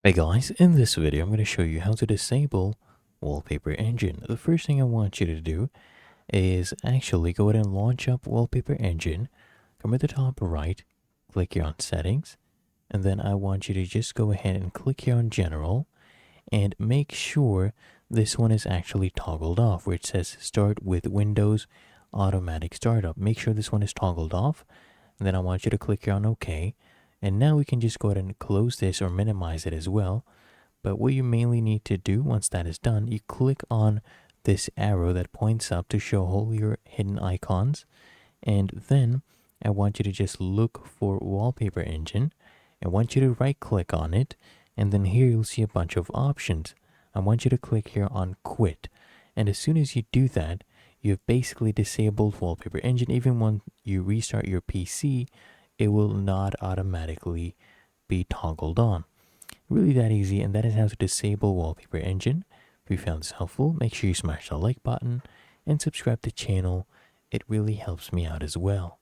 Hey guys, in this video I'm going to show you how to disable Wallpaper Engine. The first thing I want you to do is actually go ahead and launch up Wallpaper Engine. Come at the top right, click here on Settings, and then I want you to just go ahead and click here on General and make sure this one is actually toggled off where it says Start with Windows Automatic Startup. Make sure this one is toggled off, and then I want you to click here on OK. And now we can just go ahead and close this or minimize it as well. But what you mainly need to do once that is done, you click on this arrow that points up to show all your hidden icons. And then I want you to just look for Wallpaper Engine. I want you to right click on it. And then here you'll see a bunch of options. I want you to click here on Quit. And as soon as you do that, you've basically disabled Wallpaper Engine. Even when you restart your PC, it will not automatically be toggled on. Really that easy, and that is how to disable Wallpaper Engine. If you found this helpful, make sure you smash the like button and subscribe to the channel. It really helps me out as well.